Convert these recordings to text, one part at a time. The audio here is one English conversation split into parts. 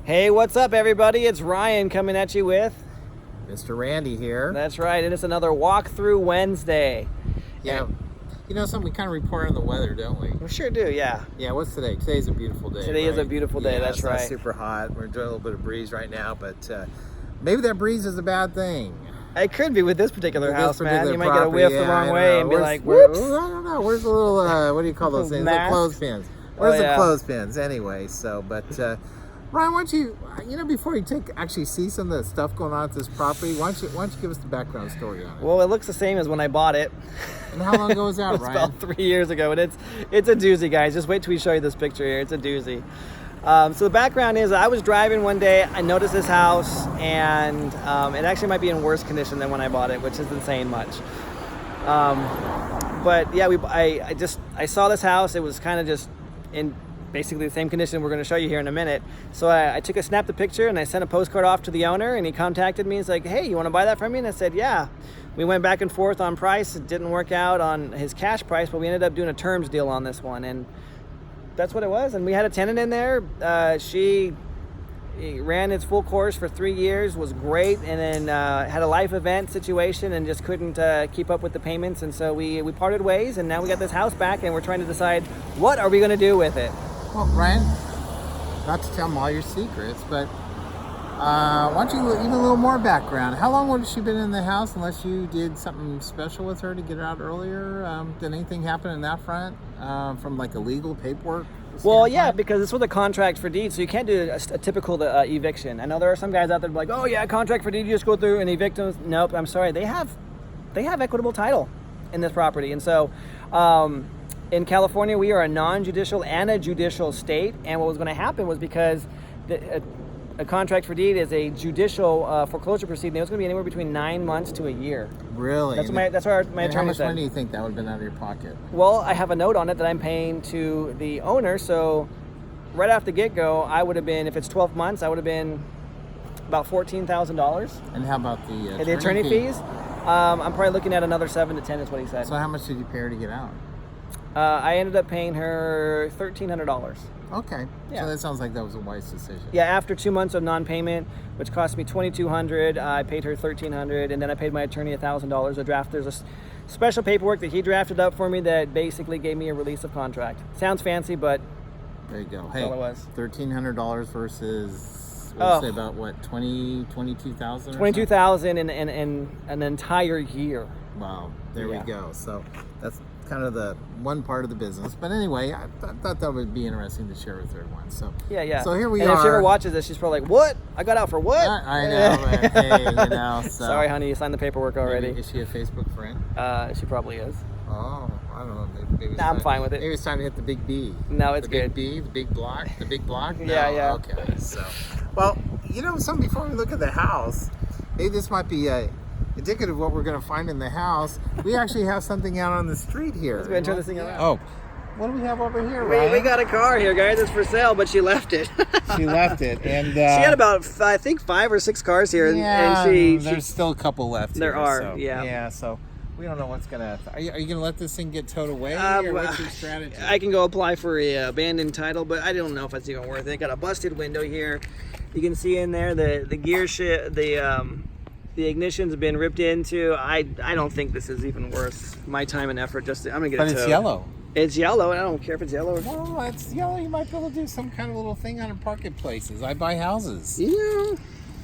Hey, what's up, everybody? It's Ryan coming at you with... Mr. Randy here. That's right, and it's another Walkthrough Wednesday. Yeah. You know something, we kind of report on the weather, don't we? We sure do, yeah. Yeah, what's today? Today's a beautiful day. Today is a beautiful day, that's it's right. Not super hot. We're enjoying a little bit of breeze right now, but maybe that breeze is a bad thing. It could be with this particular With house, this man. particular You might get a whiff property, the wrong I way know. and be Where's- like, where- whoops. I don't know. Where's the little, what do you call those things? Mask? The clothespins. Where's Oh, yeah. the clothespins anyway? So, but Ryan, why don't you, before you actually see some of the stuff going on at this property, why don't you give us the background story on it? Well, it looks the same as when I bought it. And how long ago was that, It was Ryan? about 3 years ago, and it's a doozy, guys. Just wait till we show you this picture here. It's a doozy. So the background is I was driving one day, I noticed this house, and it actually might be in worse condition than when I bought it, which isn't saying much. But yeah, I saw this house. It was kind of just in basically the same condition we're going to show you here in a minute. So I snapped the picture and I sent a postcard off to the owner, and he contacted me. He's like, hey, you want to buy that from me? And I said, yeah. We went back and forth on price. It didn't work out on his cash price, but we ended up doing a terms deal on this one, and that's what it was. And we had a tenant in there. She ran its full course for 3 years, was great, and then had a life event situation and just couldn't keep up with the payments. And so we parted ways, and now we got this house back, and we're trying to decide what are we going to do with it. Well, Ryan, not to tell them all your secrets, but why don't you give a little more background? How long has she been in the house, unless you did something special with her to get her out earlier? Did anything happen in that front from like a legal paperwork Well, yeah, standpoint? because it's with a contract for deed, so you can't do a typical eviction. I know there are some guys out there like, oh yeah, contract for deed, you just go through and evict them. Nope, I'm sorry, they have equitable title in this property, and so in California we are a non-judicial and a judicial state, and what was going to happen was because a contract for deed is a judicial foreclosure proceeding. It was going to be anywhere between 9 months to a year. Really? That's what my And how attorney much said. money do you think that would have been out of your pocket? Well, I have a note on it that I'm paying to the owner, so right off the get-go, I would have been, if it's 12 months, I would have been about $14,000. And how about the attorney fees? I'm probably looking at another 7 to 10 is what he said. So how much did you pay her to get out? I ended up paying her $1,300. Okay. Yeah. So that sounds like that was a wise decision. Yeah, after 2 months of non-payment, which cost me $2,200, I paid her $1,300, and then I paid my attorney $1,000 a draft. There's a special paperwork that he drafted up for me that basically gave me a release of contract. Sounds fancy, but There you go. that's Hey, all it was. $1,300 versus, Oh. say about what, 22,000? $22,000 in an entire year. Wow, there Yeah. we go. So that's kind of the one part of the business. But anyway, I thought that would be interesting to share with everyone. So Yeah. So here we and are. if she ever watches this, she's probably like, "What? I got out for what?" I know, but hey, So. Sorry, honey, you signed the paperwork already. Maybe, is she a Facebook friend? She probably is. Oh, I don't know. Maybe it's Nah, I'm time- fine with it. Maybe it's time to hit the big B. No, it's the good. Big B, the big block, the big block. No, Yeah. Okay, so well, something before we look at the house, maybe this might be indicative of what we're going to find in the house. We actually have something out on the street here. Let's go ahead and turn this thing around. Oh, what do we have over here, We Ryan? got a car here, guys. It's for sale, but she left it. She left it, and She had about, I think, 5 or 6 cars here, yeah, and there's still a couple left. There here, are, so, yeah. Yeah, so we don't know what's gonna. Are you gonna let this thing get towed away, or what's your strategy? I can go apply for a abandoned title, but I don't know if it's even worth it. Got a busted window here. You can see in there the gear the ignition's been ripped into. I don't think this is even worth my time and effort. I'm gonna get it But it's towed. yellow. It's yellow. I don't care if it's yellow or not. Well, it's yellow. You might be able to do some kind of little thing on marketplaces. I buy houses. Yeah.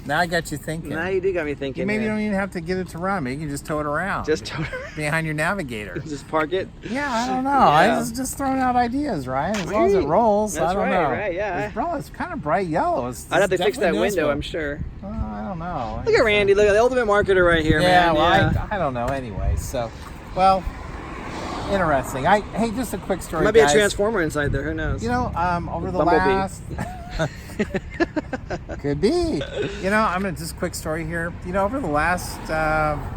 Now I got you thinking. Now you do got me thinking. Maybe you yeah. don't even have to get it to run. Maybe you can just tow it around. Just tow behind your navigator. Just park it. Yeah, I don't know. Yeah. I was just throwing out ideas, Ryan. As long as it Sweet. rolls, That's I don't right, know. right, yeah. It's kind of bright yellow. I'd have to fix that definitely window, noticeable. I'm sure. I don't know. Look at Randy. Look at the ultimate marketer right here, Yeah, man. well, I don't know. Anyway, so, well, interesting. Hey, just a quick story, Might be a guys. transformer inside there. Who knows? Over the Bumblebee. last could be. I'm gonna just quick story here. Over the last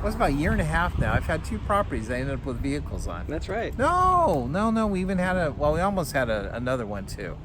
what's about a year and a half now, I've had 2 properties I ended up with vehicles on. That's right. No. We even had we almost had another one too.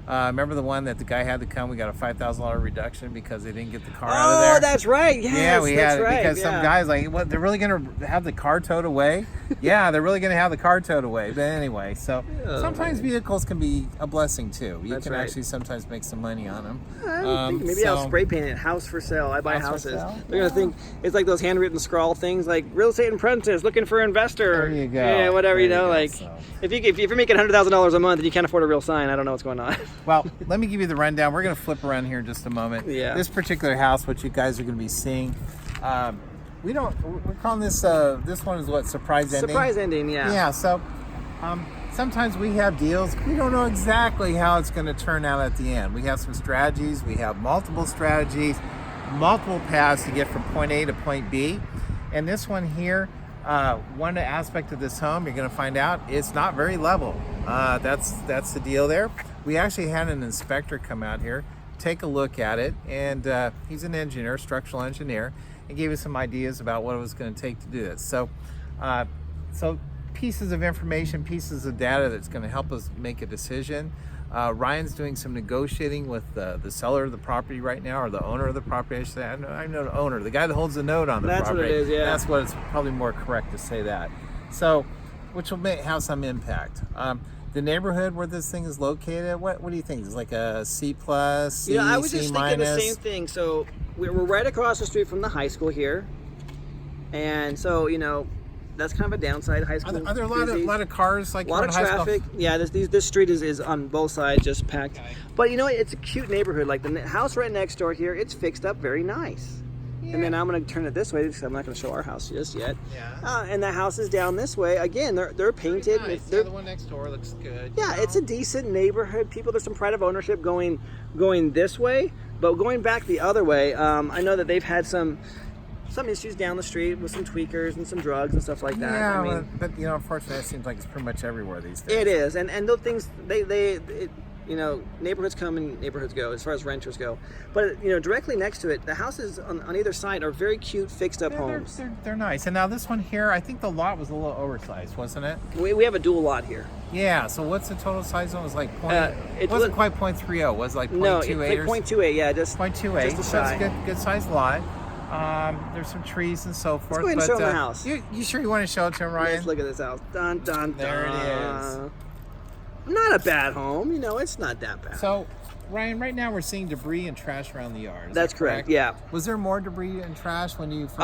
Remember the one that the guy had to come? We got a $5,000 reduction because they didn't get the car out of there. Oh, that's right. Yes, Yeah, we that's had it right. because some guys like, what? They're really gonna have the car towed away? Yeah, they're really gonna have the car towed away. But anyway, so sometimes vehicles can be a blessing too. You That's can right. actually sometimes make some money on them. Maybe I'll spray paint it. House for sale. I buy House for houses. sale? They're gonna think it's like those handwritten scrawl things, like real estate apprentice looking for investor. There you go. Yeah, whatever. There You know, you go, like so. if you're making $100,000 a month and you can't afford a real sign, I don't know what's going on. Well, let me give you the rundown. We're going to flip around here in just a moment. Yeah. This particular house, what you guys are going to be seeing, we're calling this one is what, surprise ending? Surprise ending. Yeah. Yeah, so sometimes we have deals. We don't know exactly how it's going to turn out at the end. We have some strategies. We have multiple strategies, multiple paths to get from point A to point B. And this one here, one aspect of this home, you're going to find out it's not very level. That's the deal there. We actually had an inspector come out here, take a look at it, and he's an engineer, structural engineer, and gave us some ideas about what it was going to take to do this. So pieces of information, pieces of data that's going to help us make a decision. Ryan's doing some negotiating with the seller of the property right now, or the owner of the property, I should say. I know the owner, the guy that holds the note on the That's property. what it is, yeah. That's what it's probably more correct to say that. So, which will have some impact. The neighborhood where this thing is located, what do you think? Is it like a C plus, C, I was C just minus? thinking the same thing. So we're right across the street from the high school here, and so that's kind of a downside. High school. Are there a busy. lot of cars like A lot of around high school? traffic. Yeah, this street is on both sides, just packed. Okay. But it's a cute neighborhood. Like the house right next door here, it's fixed up very nice. Yeah. And then I'm going to turn it this way because I'm not going to show our house just yet. Yeah. And the house is down this way. Again, they're painted. Very nice. They're, The one next door looks good. yeah, it's a decent neighborhood. There's some pride of ownership going this way, but going back the other way, I know that they've had some issues down the street with some tweakers and some drugs and stuff like that. Yeah, I mean, but unfortunately, it seems like it's pretty much everywhere these days. it is, and those things neighborhoods come and neighborhoods go as far as renters go. But directly next to it, the houses on either side are very cute, fixed up homes. They're nice. And now this one here, I think the lot was a little oversized, wasn't it? We have a dual lot here. Yeah. So what's the total size? It was like it wasn't quite 0.30. Was it like 0.28 No, it's like or 0.28. Yeah, just 0.28. just a So it's shy. a good sized lot. There's some trees and so forth. go ahead and but, show 'em the house. You sure you want to show it to him, Ryan? Let's look at this house. Dun dun dun. There it is. Not a bad home. It's not that bad. So, Ryan, right now we're seeing debris and trash around the yard. Is That's that correct. Yeah. Was there more debris and trash when you first?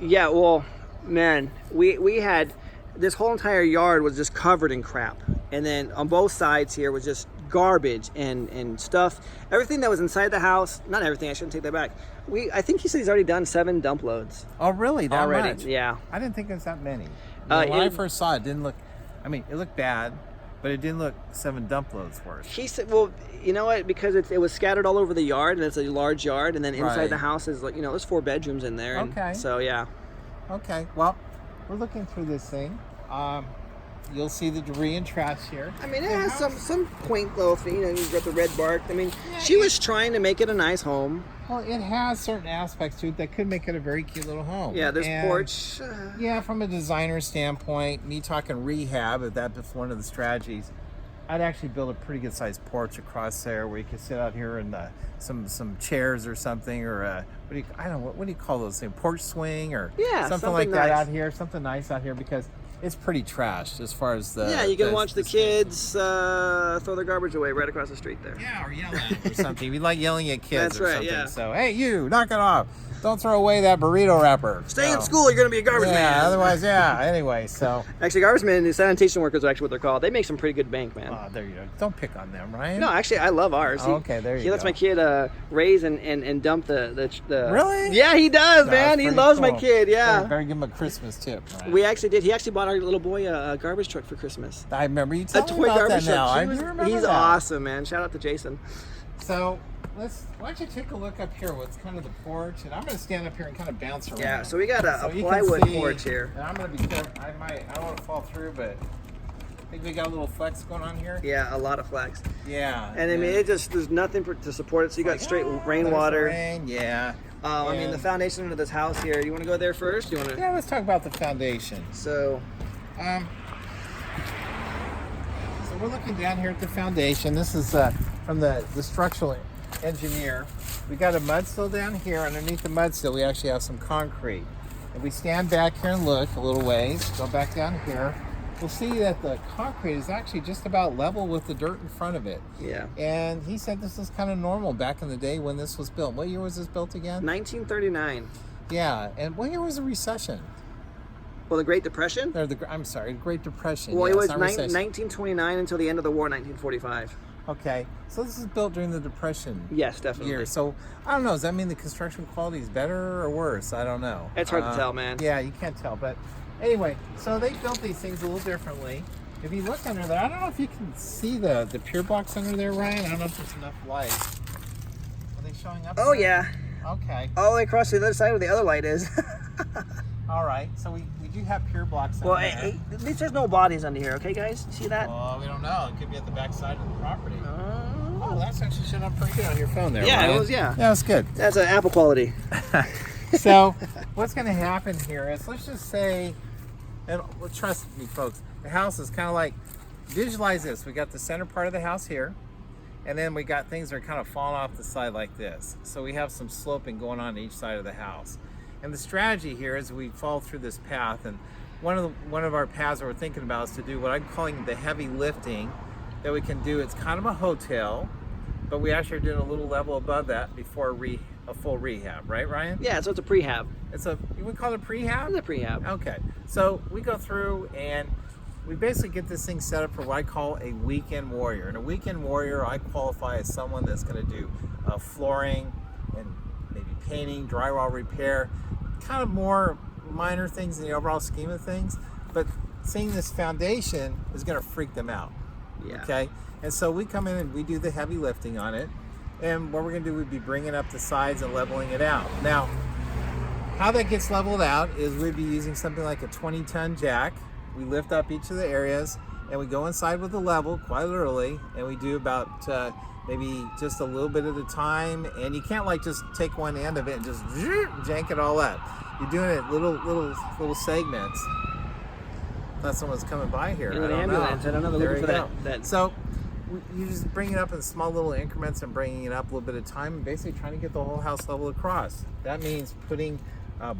Yeah. Well, man, we had this whole entire yard was just covered in crap, and then on both sides here was just garbage and stuff. Everything that was inside the house. Not everything. I shouldn't take that back. I think he said he's already done 7 dump loads Oh, really? That already. much? Yeah. I didn't think it was that many. When I first saw it, it didn't look. I mean, it looked bad, but it didn't look 7 dump loads worth. He said, well, you know what? Because it was scattered all over the yard, and it's a large yard, and then inside Right. the house is like, there's 4 bedrooms in there. And Okay. So, yeah. Okay. Well, we're looking through this thing. You'll see the debris and trash here. I mean, it The has house- some quaint little thing. You've got the red bark. I mean, Yeah, she was trying to make it a nice home. Well, it has certain aspects to it that could make it a very cute little home. Yeah, there's And, porch. Yeah, from a designer standpoint, me talking rehab, if that's one of the strategies, I'd actually build a pretty good sized porch across there where you could sit out here in some chairs or something, or what do you call those things? Porch swing or Yeah, something like something that nice. out here, something nice out here because it's pretty trashed as far as the. Yeah, you can watch the space. kids throw their garbage away right across the street there. Yeah, or yell at them or something. We like yelling at kids That's or right, something. yeah. So, hey, you, knock it off. Don't throw away that burrito wrapper. Stay in So, school, you're going to be a garbage Yeah, man. otherwise, yeah. Anyway, so. Actually, garbage men, the sanitation workers are actually what they're called. They make some pretty good bank, man. There you go. Don't pick on them, Ryan. No, actually, I love ours. Oh, okay, there you He lets go. my kid raise and dump the. Really? Yeah, he does, That's man. He pretty loves my cool. kid. Yeah. Better give him a Christmas tip. Ryan. We actually did. He actually bought our little boy a garbage truck for Christmas. I remember you A telling me toy about that garbage now. truck. I do remember He's that. awesome, man. Shout out to Jason. So, why don't you take a look up here? What's kind of the porch, and I'm going to stand up here and kind of bounce around. Yeah, so we got a you can plywood see- porch here. And I'm going to be careful. I don't want to fall through, but I think we got a little flex going on here. Yeah, a lot of flex. Yeah. And I mean, there's nothing to support it. So you got straight rainwater. Rain, yeah. I mean, the foundation of this house here. You want to go there first? You want to? Yeah, let's talk about the foundation. So So we're looking down here at the foundation. This is from the structural engineer. We got a mud sill down here. Underneath the mud sill, we actually have some concrete. If we stand back here and look a little ways, go back down here, we'll see that the concrete is actually just about level with the dirt in front of it. Yeah. And he said this is kind of normal back in the day when this was built. What year was this built again? 1939. Yeah. And what year was the recession? Well, the Great Depression? Or I'm sorry, Great Depression. Well, yes, it was not recession. 1929 until the end of the war, 1945. Okay. So this is built during the Depression. Yes, definitely. Year. So I don't know. Does that mean the construction quality is better or worse? I don't know. It's hard to tell, man. Yeah, you can't tell. But anyway, so they built these things a little differently. If you look under there, I don't know if you can see the pier box under there, Ryan. I don't know if there's enough light. Are they showing up? Oh, there? yeah. Okay. All the way across to the other side where the other light is. All right. So we do have pier blocks Well, under there. at least there's no bodies under here, okay, guys? See that? Well, we don't know. It could be at the back side of the property. Oh, Oh, that's actually showing up pretty good on your phone there, yeah, Ryan. it was, yeah. Yeah, it's good. That's an Apple quality. So what's going to happen here is, let's just say, and trust me folks, the house is kind of like, visualize this. We got the center part of the house here, and then we got things that are kind of falling off the side like this. So we have some sloping going on each side of the house. And the strategy here is we fall through this path, and one of our paths that we're thinking about is to do what I'm calling the heavy lifting that we can do. It's kind of a hotel, but we actually are doing a little level above that before a full rehab, right, Ryan? Yeah, so it's a prehab. You would call it a prehab? It's a prehab. Okay, so we go through and we basically get this thing set up for what I call a weekend warrior. And a weekend warrior, I qualify as someone that's going to do flooring and maybe painting, drywall repair, kind of more minor things in the overall scheme of things. But seeing this foundation is going to freak them out. Yeah. Okay, and so we come in and we do the heavy lifting on it. And what we're going to do would be bringing up the sides and leveling it out. Now, how that gets leveled out is we'd be using something like a 20-ton jack. We lift up each of the areas and we go inside with the level, quite literally, and we do about maybe just a little bit at a time. And you can't like just take one end of it and just jank it all up. You're doing it little segments. Thought someone's coming by here. In I an don't ambulance. know. I don't know. They're There looking for you go. that. So you just bring it up in small little increments and bringing it up a little bit at a time, and basically trying to get the whole house level across. That means putting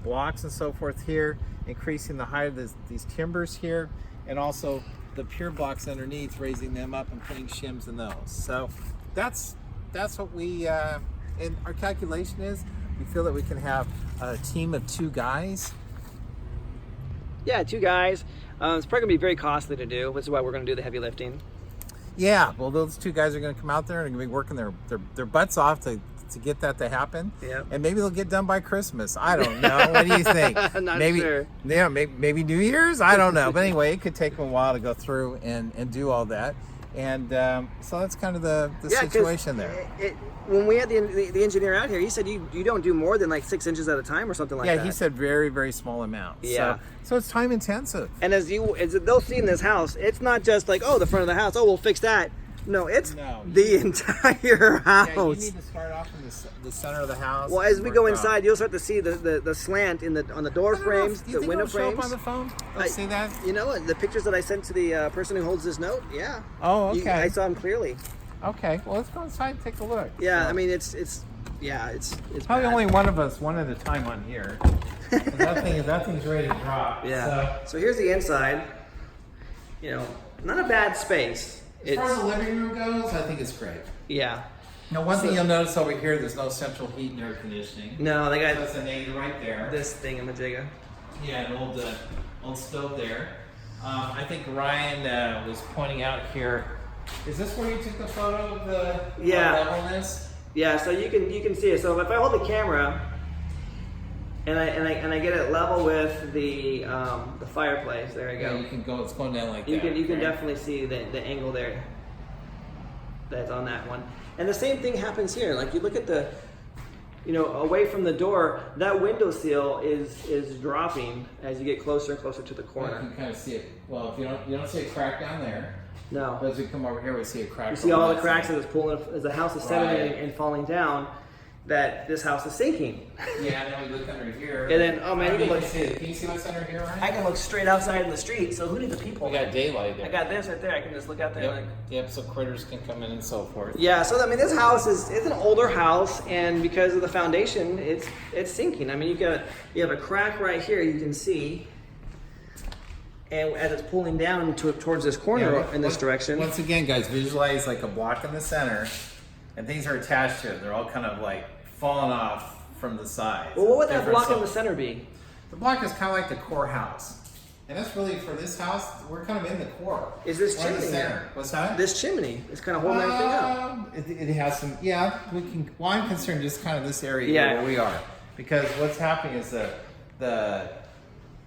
blocks and so forth here, increasing the height of these timbers here, and also the pier blocks underneath, raising them up and putting shims in those. So that's what we and our calculation is. We feel that we can have a team of 2 guys. Yeah, 2 guys. It's probably going to be very costly to do, which is why we're going to do the heavy lifting. Yeah, well, those 2 guys are going to come out there and going to be working their butts off to get that to happen. Yep. And maybe they'll get done by Christmas. I don't know. What do you think? Not maybe, sure. Yeah, maybe New Year's? I don't know. But anyway, it could take them a while to go through and do all that. And so that's kind of the situation there. When we had the engineer out here, he said you don't do more than like 6 inches at a time or something like that. Yeah, he said very, very small amounts. Yeah. So it's time intensive. And as they'll see in this house, it's not just like, oh, the front of the house, oh, we'll fix that. No, it's the entire house. Yeah, you need to start off in the center of the house. Well, as we go inside, you'll start to see the slant on the door frames, the window frames. Do you think it'll show up on the phone? I'll see that? You know what? The pictures that I sent to the person who holds this note, yeah. Oh, okay. I saw them clearly. Okay, well, let's go inside and take a look. Yeah, So, I mean, it's probably bad. only one of us, one at a time on here. that thing's ready to drop. Yeah. So here's the inside. You know, not a bad space. As far as the living room goes, I think it's great. Yeah. Now, one thing you'll notice over here, there's no central heat and air conditioning. No, they got That's a negative right there. this thing in the Majigga. Yeah, an old stove there. I think Ryan was pointing out here. Is this where you took the photo of the levelness? Yeah, so you can see it. So if I hold the camera and I get it level with the fireplace, there you go. Yeah, you can go. It's going down like You that. can definitely see the angle there. That's on that one. And the same thing happens here. Like you look at the, away from the door, that window sill is dropping as you get closer and closer to the You corner. can kind of see it. Well, if you don't see a crack down there. No. But as we come over here, we see a crack. You see all on the that cracks side. as it's pulling, as the house is settling Right. and falling down. that this house is sinking. Yeah, and then we look under here. And then, oh man, you can look. Can you see what's under here, Ryan? I can look straight outside in the street. So who needs the people? We got daylight there. I got this right there. I can just look out there. Yep. Like, Yep. So critters can come in and so forth. yeah. So I mean, this house it's an older house, and because of the foundation, it's sinking. I mean, you have a crack right here. You can see. And as it's pulling down towards this corner in this direction. Once again, guys, visualize like a block in the center, and things are attached to it. They're all kind of like falling off from the sides. Well, what would that Different block in so- the center be? The block is kind of like the core house. And that's really, for this house, we're kind of in the core. Is this We're in the chimney center. here? What's that? This chimney is kind of holding everything up. It has some, yeah, we can, well, I'm concerned just kind of this area Yeah. here where we are. Because what's happening is the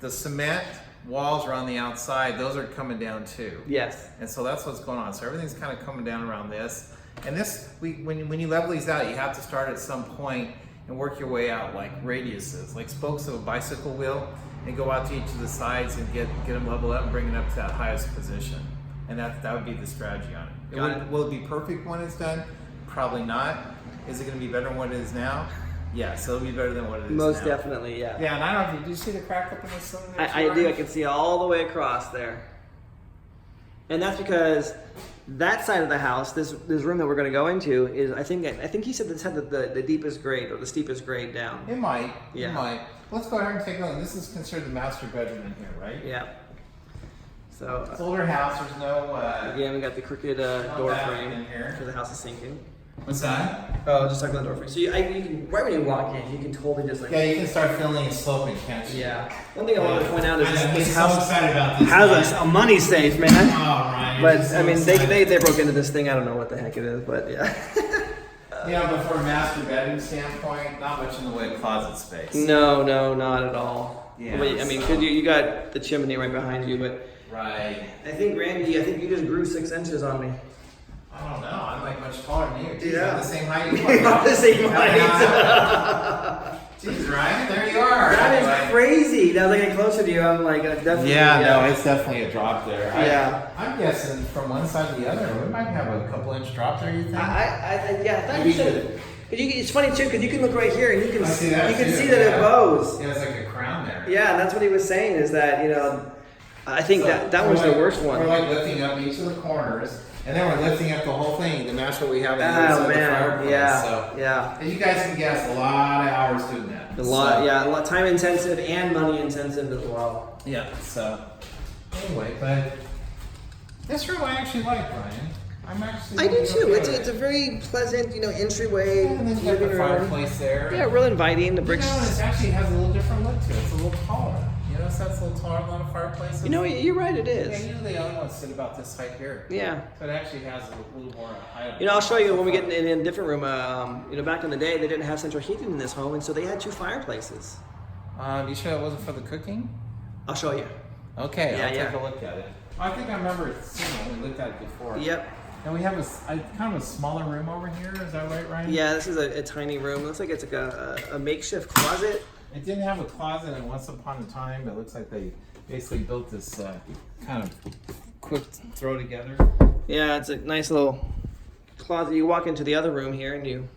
cement walls around the outside, those are coming down too. Yes. And so that's what's going on. So everything's kind of coming down around this. And this, when you level these out, you have to start at some point and work your way out, like radiuses, like spokes of a bicycle wheel, and go out to each of the sides and get them leveled up and bring it up to that highest position. And that would be the strategy on it. Got it. Will it be perfect when it's done? Probably not. Is it going to be better than what it is now? Yes, it'll be better than what it is Most now. definitely, yeah. Yeah, and I don't know if you see the crack up in the ceiling there, I too, do. I Ryan? can see all the way across there. And that's because that side of the house, this room that we're going to go into, is I think he said this had the deepest grade or the steepest grade down. It might. Yeah. It might. Let's go ahead and take a look. This is considered the master bedroom in here, right? Yeah. So It's an older house. There's no. again, we got the crooked door bathroom frame in here. because the house is sinking. What's that? Oh, just talking about the door frame. So you can right when you walk in, you can totally just like Yeah, you can start feeling it sloping, can't you? yeah. One thing I want to point out is I'm this so house excited about this. has a money safe, man. Oh, Ryan. But you're so I mean, excited. they broke into this thing. I don't know what the heck it is, but yeah. Yeah, but from a master bedroom standpoint, not much in the way of closet space. No, not at all. Yeah, But, I mean, so- because you got the chimney right behind you, but Right. I think Randy, you just grew 6 inches on me. I don't know. I'm like much taller than you. Geez, Yeah. I'm the same height you We're are. not the same height. Jeez, Ryan, there you are. That is Anyway. crazy. Now as I get closer to you, I'm like, definitely. Yeah, no, it's definitely a drop there. Yeah. I'm guessing from one side to the other, we might have a couple inch drop there, you think? I thought Maybe you said. It's funny too, because you can look right here and you can I see that you can too, see that it yeah. bows. Yeah, it's like a crown there. Yeah, and that's what he was saying is that I think So, that was we're the worst We're one. like lifting up each of the corners, and then we're lifting up the whole thing to match what we have in Oh the man, fireplace. yeah, So, yeah. and you guys can guess a lot of hours doing that. A lot, So, yeah, a lot time intensive and money intensive as well. Yeah. So anyway, but this room I actually like, Ryan. I'm actually. I do really too. okay It's with a it. very pleasant, entryway. Yeah, and then you got the living room. fireplace there. Yeah, real inviting. The bricks. It actually has a little different look to it. It's a little taller. So it's a little taller than a fireplace. You're right. It Yeah, is. usually the other ones sit about this height here. Yeah. So it actually has a little more height. I'll show you when we get in a different room. Back in the day, they didn't have central heating in this home, and so they had 2 fireplaces. You sure that wasn't for the cooking? I'll show you. Okay, Yeah, I'll yeah. take a look at it. I think I remember seeing it when we looked at it before. Yep. And we have kind of a smaller room over here. Is that right, Ryan? Yeah, this is a tiny room. Looks like it's like a makeshift closet. It didn't have a closet, and once upon a time, it looks like they basically built this kind of quick throw together. Yeah, it's a nice little closet. You walk into the other room here, and you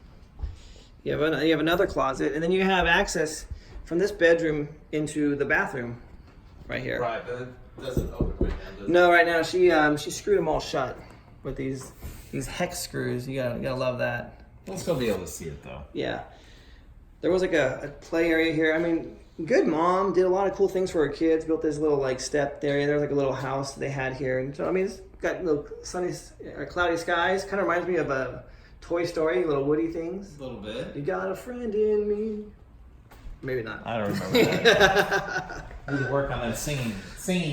have another closet, and then you have access from this bedroom into the bathroom, right here. Right, but it doesn't open right now, does it? No, right now she screwed them all shut with these hex screws. You gotta love that. We'll still be able to see it though. Yeah. There was like a play area here. I mean, good mom, did a lot of cool things for her kids. Built this little like step area. There's like a little house they had here, and so I mean, it's got little sunny, cloudy skies. Kind of reminds me of a Toy Story, little Woody things. A little bit. You got a friend in me. Maybe not. I don't remember that. We need to work on that singing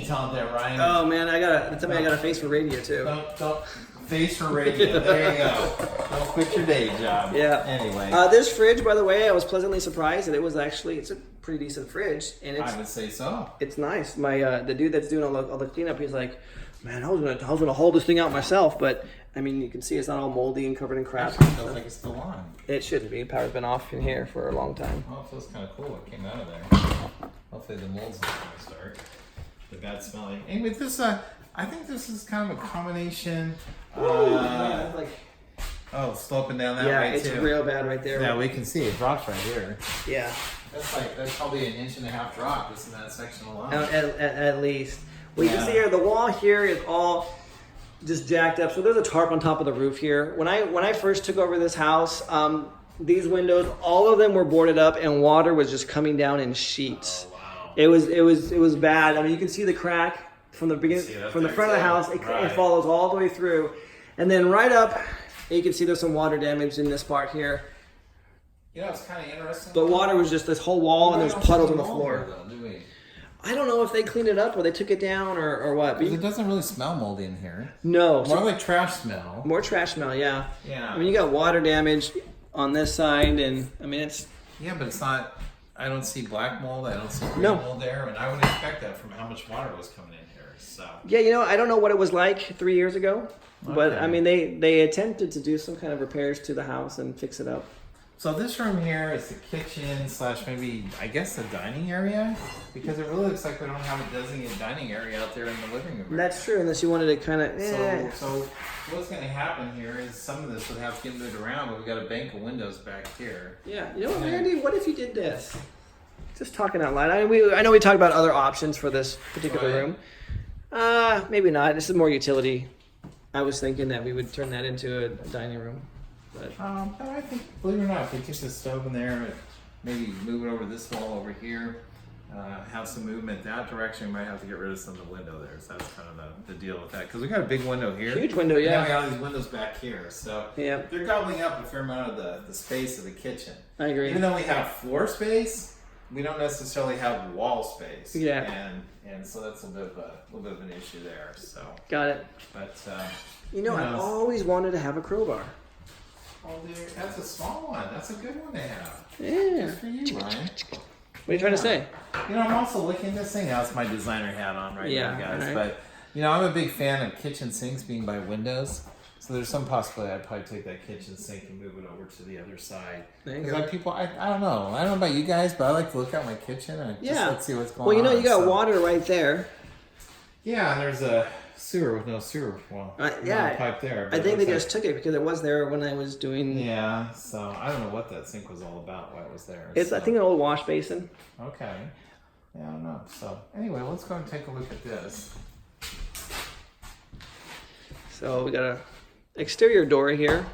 talent there, Ryan. Oh man, I got a face for radio too. Don't face for radio. There you go. Don't quit your day job. Yeah. Anyway, This fridge, by the way, I was pleasantly surprised that it's a pretty decent fridge, and I would say so. it's nice. My the dude that's doing all the cleanup, he's like, man, I was gonna haul this thing out myself, but I mean, you can see it's not all moldy and covered in crap. Actually, it feels like it's still on. It shouldn't be. Power's been off in here for a long time. Oh, it feels kind of cool what came out of there. Hopefully the mold's not going to start. The bad smelling. And with this, I think this is kind of a combination. Like Oh, sloping down that Yeah, way it's too. real bad right there. Yeah, we can see it drops right here. Yeah. That's probably an 1.5 inch drop just in that section alone. At least. Well, you can Yeah. see here the wall here is all just jacked up. So there's a tarp on top of the roof here. When I first took over this house, these windows, all of them were boarded up, and water was just coming down in sheets. Oh, wow. It was bad. I mean, you can see the crack from the beginning, See that from the there front of the too. house. Right. It follows all the way through, and then right up, you can see there's some water damage in this part here. You know, it's kind of interesting. The water was just this whole wall, and We there's don't puddles see on the mold floor. here, though, do we? I don't know if they cleaned it up or they took it down or what. But Because it doesn't really smell moldy in here. no, More like trash smell. more trash smell. Yeah. Yeah. I mean, you got water damage on this side, and I mean it's Yeah, but it's not. I don't see black mold. I don't see green No. mold there, and I would expect that from how much water was coming in here. So. yeah. You know, I don't know what it was like 3 years ago, but Okay. I mean they attempted to do some kind of repairs to the house and fix it up. So this room here is the kitchen slash maybe I guess the dining area, because it really looks like we don't have a designated dining area out there in the living room. That's true, unless you wanted to kind of. So what's going to happen here is some of this would have to get moved around, but we got a bank of windows back here. Yeah, you know what, Randy? What if you did this? Just talking out loud. I know we talked about other options for this particular Right. room. Maybe not. This is more utility. I was thinking that we would turn that into a dining room, but But I think, believe it or not, if we keep the stove in there, maybe move it over this wall over here, have some movement that direction, we might have to get rid of some of the window there. So that's kind of the deal with that. Because we got a big window here. huge window, And then we yeah. got all these windows back here. So Yeah, they're gobbling up a fair amount of the space of the kitchen. I agree. Even though we have floor space, we don't necessarily have wall space. Yeah. And so that's a little bit of an issue there. So, Got it. but You know, Who I've knows? always wanted to have a crowbar. oh, dude, that's a small one. That's a good one to have. Yeah. Just for you, Ryan. What are you trying to say? You know, I'm also looking at this thing. Now it's my designer hat on right Yeah, now, guys. alright. But you know, I'm a big fan of kitchen sinks being by windows. So there's some possibility I'd probably take that kitchen sink and move it over to the other side. There you Because go. like people, I don't know. I don't know about you guys, but I like to look at my kitchen and just Yeah. let's see what's going on. Well, you know, you got So- water right there. Yeah, and there's a sewer with no sewer. Well, Yeah, no pipe there. but I it think they looks just took it because it was there when I was doing. like- Yeah, so I don't know what that sink was all about. Why it was there. It's so. I think an old wash basin. Okay. Yeah, I don't know. So anyway, let's go and take a look at this. So we got a exterior door here.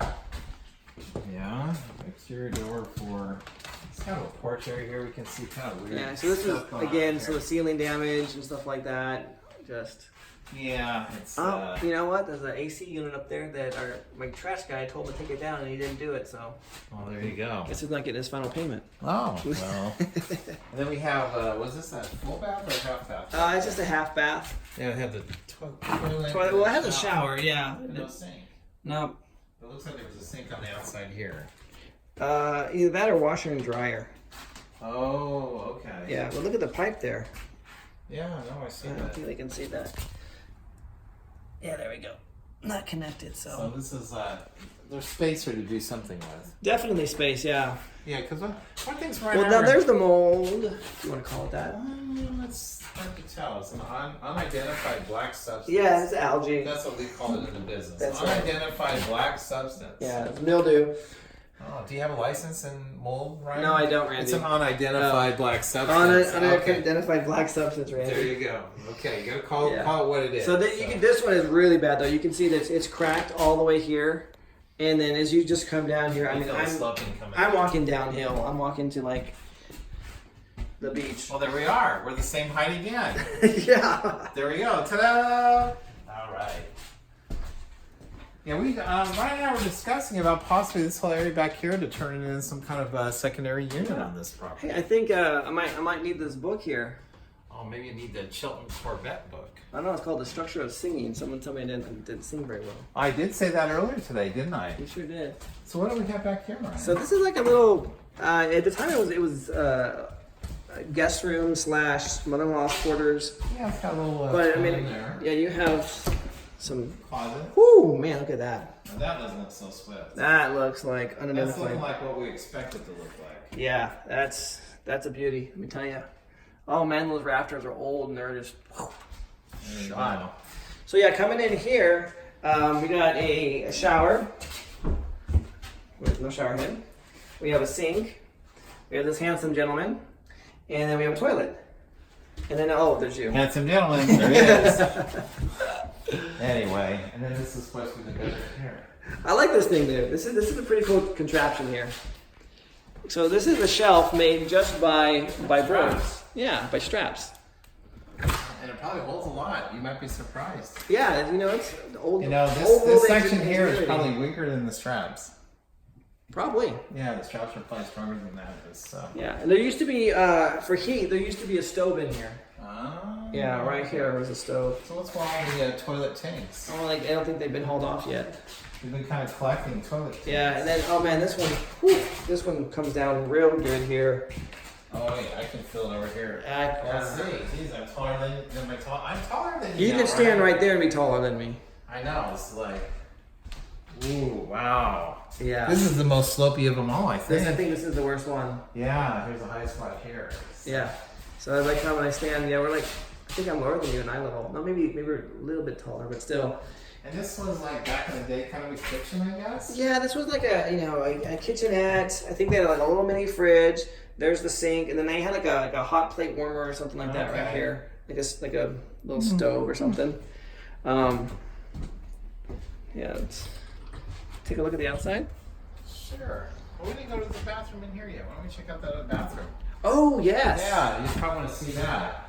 Yeah, exterior door for. It's kind of a porch area here. We can see kind of weird. Yeah. So this is stuff going on again, here. so the ceiling damage and stuff like that. Just. Yeah, it's. Oh, you know what? There's an AC unit up there that my trash guy told me to take it down, and he didn't do it. So Well, there you go. guess he's not getting his final payment. Oh well. And then we have. Was this a full bath or a half bath? It's just a half bath. Yeah, we have the toilet. Toilet. Well, it has a shower. Yeah. No sink. No. It looks like there was a sink on the outside here. Either that or washer and dryer. Oh, okay. Yeah. Well, look at the pipe there. Yeah, no, I see I don't that. think they can see that. Yeah, there we go. Not connected, So so this is there's space here to do something with. definitely space. Yeah. Yeah, because one thing's right Well, now there's the mold. If you want to call it that? It's hard to tell. It's an unidentified black substance. Yeah, it's algae. That's what we call it in the business. That's right. Unidentified black substance. Yeah, it's mildew. Oh, do you have a license in mold, Ryan? No, I don't, Randy. It's an unidentified black substance. Okay. Unidentified black substance, Randy. There you go. Okay, you gotta call Yeah. it what it is. So this one is really bad though. You can see that it's cracked all the way here, and then as you just come down here, I mean, I'm walking downhill. I'm walking to like the beach. Well, there we are. We're the same height again. Yeah. There we go. Ta-da! All right. Yeah, Ryan and I were discussing about possibly this whole area back here to turn it into some kind of secondary unit on this property. Hey, I think I might need this book here. Oh, maybe you need the Chilton Corvette book. I don't know. It's called The Structure of Singing. Someone told me I didn't sing very well. I did say that earlier today, didn't I? You sure did. So what do we have back here, Ryan? So this is like a little. At the time, it was a guest room / mother-in-law's quarters. yeah, it's got a little But I tool mean, in there. yeah, you have some. Closet. Whoo, man, look at that. Now that doesn't look so swift. That looks like That's unidentified. looking like what we expect it to look like. Yeah, that's a beauty. Let me tell you. Oh man, those rafters are old and they're just There you shot. go. So yeah, coming in here, we got a shower. with no shower head. We have a sink. We have this handsome gentleman, and then we have a toilet. And then there's you. Handsome gentleman, there he is. Anyway, and then this is supposed to be the bedroom here. I like this thing, dude. This is a pretty cool contraption here. So this is a shelf made just by boards. Yeah, by straps. And it probably holds a lot. You might be surprised. Yeah, it's old. This section here is probably weaker than the straps. Probably. Yeah, the straps are probably stronger than that. Yeah, and there used to be for heat. There used to be a stove in here. Oh. Yeah, right here was a stove. So what's going on with the toilet tanks? I don't think they've been hauled off yet. We've been kind of collecting toilet tanks. Yeah, and then this one comes down real good here. Oh wait, I can feel it over here. Let's see. Jeez, I'm taller than my tall. I'm taller than you. You can stand right there and be taller than me. I know. It's like, ooh, wow. Yeah. This is the most slopey of them all, I think. I think this is the worst one. Yeah. Here's the highest spot here. Yeah. So I like how when I stand, we're like, I think I'm lower than you in eye level. No, maybe we're a little bit taller, but still. And this was like back in the day, kind of a kitchen, I guess. Yeah, this was like a kitchenette. I think they had like a little mini fridge. There's the sink, and then they had like a hot plate warmer or something like that right here, like a little stove or something. Yeah, let's take a look at the outside. Sure. Well, we didn't go to the bathroom in here yet. Why don't we check out the bathroom? Oh yes. Yeah, you probably want to see that.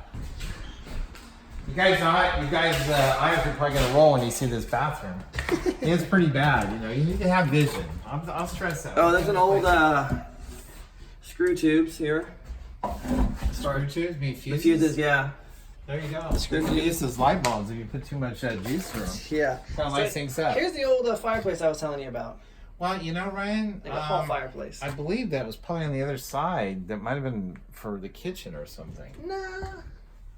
You guys' eyes are probably gonna roll when you see this bathroom. It's pretty bad. You need to have vision. I'll stress that. Oh, there's an old screw tubes here. Screw tubes, mean The fuses. fuses, yeah. There you go. Screw Screw fuses, light bulbs. If you put too much juice through them, Yeah. kind of lights things up. Here's the old fireplace I was telling you about. Well, Ryan, Like a hall fireplace. I believe that was probably on the other side. That might have been for the kitchen or something. Nah,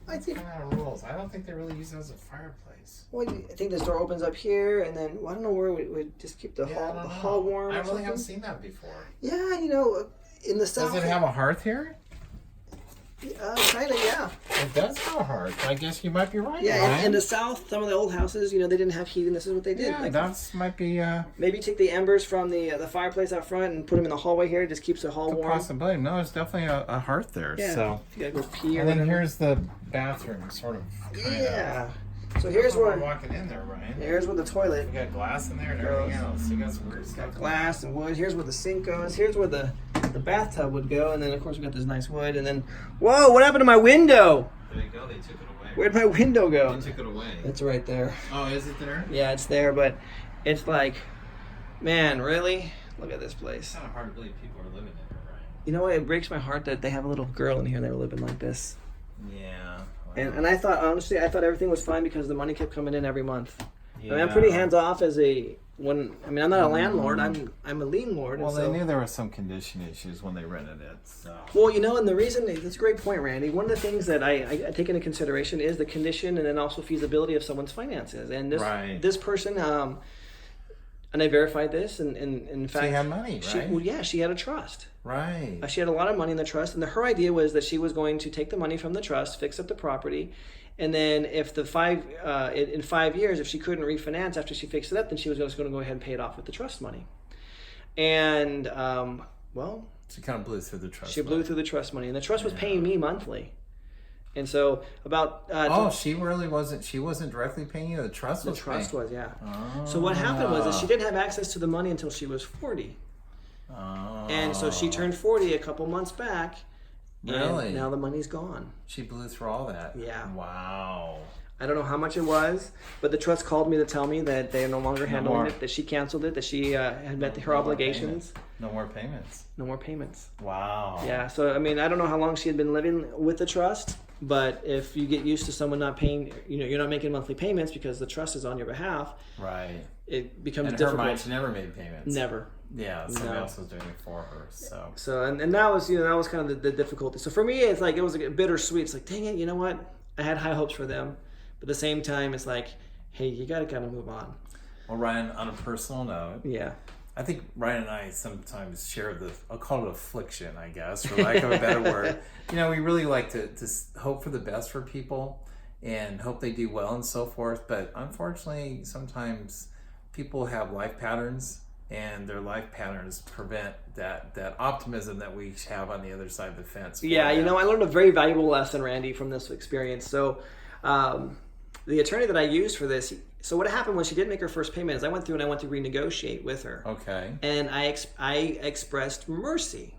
I think. Kind of rules. I don't think they really use it as a fireplace. Well, I think this door opens up here, and then I don't know where we just keep the hall warm. I or really something. haven't seen that before. Yeah, in the south. Does it have a hearth here? Kind of, yeah. It does have a hearth. I guess you might be right. Yeah, Ryan. in the south, some of the old houses, they didn't have heat, and this is what they did. Yeah, that might be maybe take the embers from the fireplace out front and put them in the hallway here. It just keeps the hall a warm. possibility. No, there's definitely a hearth there. Yeah. So. If you gotta go pee or And then whatever. here's the bathroom, sort of. Yeah. So here's we're where walking in there, Ryan. here's where the toilet. We got glass in there and everything else. You got some weird stuff. Got glass and wood. Here's where the sink goes. Here's where the bathtub would go, and then of course we got this nice wood. And then, whoa! What happened to my window? There you go. They took it away. Where'd my window go? They took it away. It's right there. Oh, is it there? Yeah, it's there, but it's like, man, really? Look at this It's place. kind of hard to believe people are living in it, right? You know what? It breaks my heart that they have a little girl in here and they were living like this. Yeah. And I thought, honestly, everything was fine because the money kept coming in every month. Yeah. I mean, I'm pretty hands off I'm not a landlord. I'm a lien lord. Well, and they so, knew there was some condition issues when they rented it, so. Well, and the reason, that's a great point, Randy. One of the things that I take into consideration is the condition and then also feasibility of someone's finances. And this person, and I verified this, and in fact, She had money, right? She had a trust. Right. She had a lot of money in the trust, and her idea was that she was going to take the money from the trust, fix up the property, and then if in 5 years, if she couldn't refinance after she fixed it up, then she was just going to go ahead and pay it off with the trust money. And She kind of blew through the trust. she blew through the trust money, and the trust was paying me monthly. And so about she really wasn't. She wasn't directly paying you. The trust was. the trust paying. was, yeah. Oh. So what happened was that she didn't have access to the money until she was 40. Oh. And so she turned 40 a couple months back. Really? And now the money's gone. She blew through all that. Yeah. Wow. I don't know how much it was, but the trust called me to tell me that they are no longer handling more. it, that she canceled it, that she had met her obligations. No more payments. No more payments. Wow. Yeah, so I mean, I don't know how long she had been living with the trust, but if you get used to someone not paying, you're not making monthly payments because the trust is on your behalf, Right. it becomes In her difficult. mind, she never made payments. Never. Yeah, somebody No. else was doing it for her. So. So and that was that was kind of the difficulty. So for me, it's like it was bittersweet. It's like, dang it, you know what? I had high hopes for them, but at the same time, it's like, hey, you got to kind of move on. Well, Ryan, on a personal note, Yeah. I think Ryan and I sometimes share I'll call it affliction, I guess, for lack of a better word. We really like to hope for the best for people and hope they do well and so forth. But unfortunately, sometimes people have life patterns and their life patterns prevent that optimism that we have on the other side of the fence. Yeah, you know, I learned a very valuable lesson, Randy, from this experience. So the attorney that I used for this, so what happened when she did make her first payment is I went to renegotiate with her. Okay. And I expressed mercy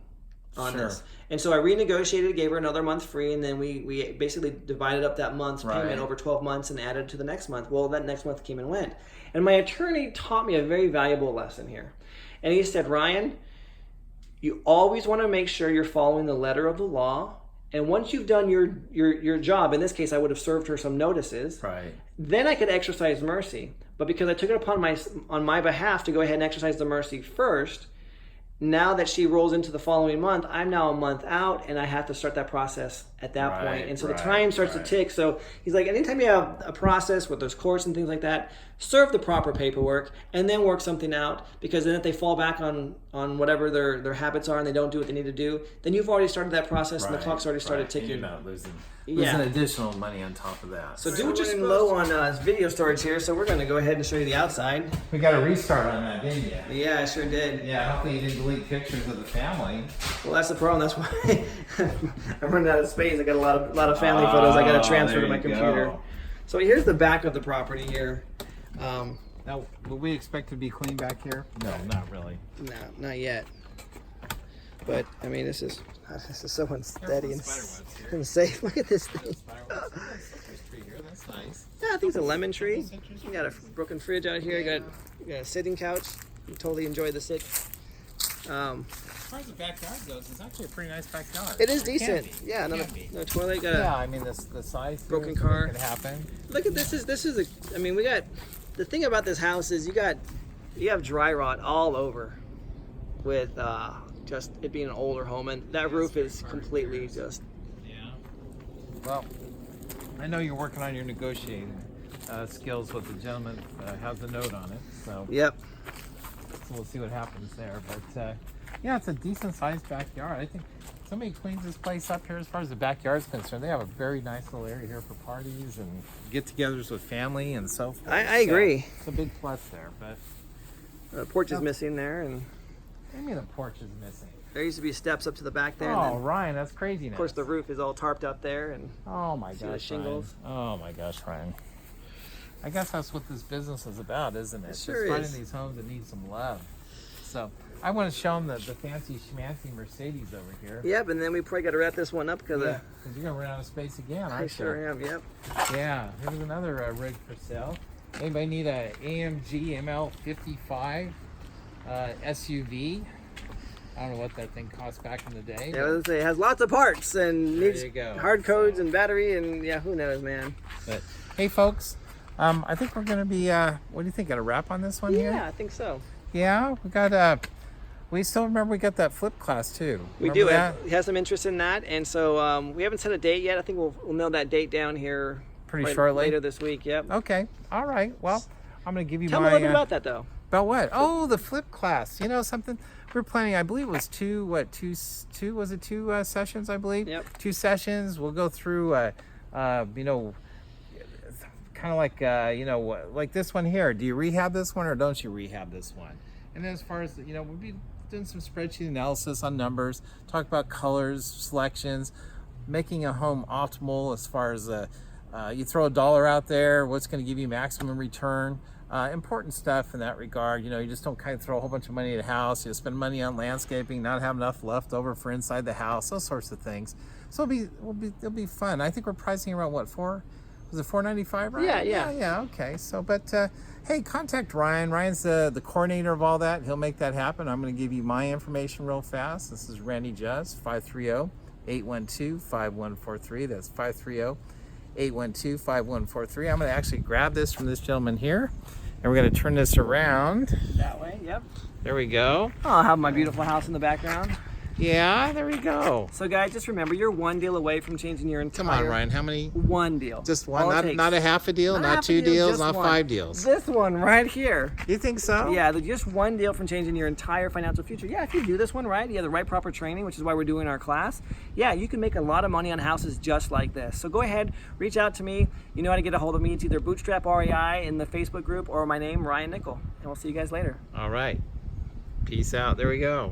on Sure. this. And so I renegotiated, gave her another month free, and then we basically divided up that month's payment Right. over 12 months and added to the next month. Well, that next month came and went. And my attorney taught me a very valuable lesson here. And he said, Ryan, you always want to make sure you're following the letter of the law. And once you've done your job, in this case, I would have served her some notices. Right. Then I could exercise mercy. But because I took it on my behalf to go ahead and exercise the mercy first, now that she rolls into the following month, I'm now a month out, and I have to start that process at that Right, point. And so the right, time starts to right. tick. So he's like, anytime you have a process with those courts and things like that, serve the proper paperwork and then work something out. Because then if they fall back on whatever their habits are and they don't do what they need to do, then you've already started that process and the clock's already started And ticking. you're not losing Yeah. additional money on top of that. So we're running low on video storage here, so we're going to go ahead and show you the outside. We got a restart on that, didn't you? Yeah, I sure did. Yeah, hopefully you didn't delete pictures of the family. Well, that's the problem. That's why I'm running out of space. I got a lot of family photos I got to transfer to my computer. So here's the back of the property here. Now, will we expect to be clean back here? No, not really. No, not yet. But I mean, this is so unsteady and safe. Look at this thing. That's nice. Yeah, I think it's a lemon tree. You got a broken fridge out here. You got a sitting couch. You totally enjoy the sit. As far as the backyard goes, it's actually a pretty nice backyard. It is It can decent. be. Yeah, It no can be. toilet. Got Yeah, I mean the size here Broken is car. what could happen. Look at this is a. I mean, we got the thing about this house is you have dry rot all over, with just it being an older home, and that roof is completely just. Yeah. Well, I know you're working on your negotiating skills with the gentleman has a note on it, so Yep. we'll see what happens there. But yeah, it's a decent sized backyard. I think somebody cleans this place up here as far as the backyard's concerned. They have a very nice little area here for parties and get-togethers with family and so forth. I agree. So it's a big plus there, but The porch is missing there, and I mean the porch is missing. there used to be steps up to the back there. Oh, And then, Ryan, that's crazy. of course, the roof is all tarped up there, and Oh my See the gosh, shingles? Ryan. Oh my gosh, Ryan. I guess that's what this business is about, isn't it? It sure Just finding is. these homes that need some love. So I want to show them the fancy schmancy Mercedes over here. yep. And then we probably got to wrap this one up because Yeah, 'cause you're gonna run out of space again, aren't I you? sure am. Yep. Yeah. Here's another rig for sale. Anybody need a AMG ML55 SUV? I don't know what that thing cost back in the day. Yeah, I was gonna say, it has lots of parts and There needs you go. hard codes and battery and yeah, who knows, man. But hey, folks, I think we're gonna be. What do you think? Got a wrap on this one here? Yeah, I think so. Yeah, we got. We still remember we got that flip class too. We Remember do that? have some interest in that, and so we haven't set a date yet. I think we'll nail that date down here Pretty right shortly. later this week. Yep. Okay. All right. Well, I'm gonna give you Tell me my. a little bit about that though. About what? Oh, the flip class. You know something? We're planning. I believe it was two. Was it two sessions? I believe. Yep. 2 sessions. We'll go through. You know, kind of like like this one here. Do you rehab this one or don't you rehab this one? And then as far as we'll be doing some spreadsheet analysis on numbers. Talk about colors, selections, making a home optimal as far as you throw $1 out there. What's going to give you maximum return? Important stuff in that regard. You just don't kind of throw a whole bunch of money at a house. You spend money on landscaping, not have enough left over for inside the house, those sorts of things. So it'll be fun. I think we're pricing around what, was it $495, right? Yeah. Okay. So, but hey, contact Ryan. Ryan's the coordinator of all that. He'll make that happen. I'm going to give you my information real fast. This is Randy Juz, 530-812-5143. That's 530-812-5143. I'm going to actually grab this from this gentleman here, and we're going to turn this around. That way. Yep. There we go. I'll have my beautiful house in the background. Yeah, there we go. So guys, just remember, you're one deal away from changing your entire. Come on, Ryan. How many? One deal. Just All one. it takes. Not a half a deal. Not half a two deal, deals. just Not one. 5 deals. This one right here. You think so? Yeah, just one deal from changing your entire financial future. Yeah, if you do this one right, you have the right proper training, which is why we're doing our class. Yeah, you can make a lot of money on houses just like this. So go ahead, reach out to me. You know how to get a hold of me. It's either Bootstrap REI in the Facebook group or my name, Ryan Nickel. And we'll see you guys later. All right. Peace out. There we go.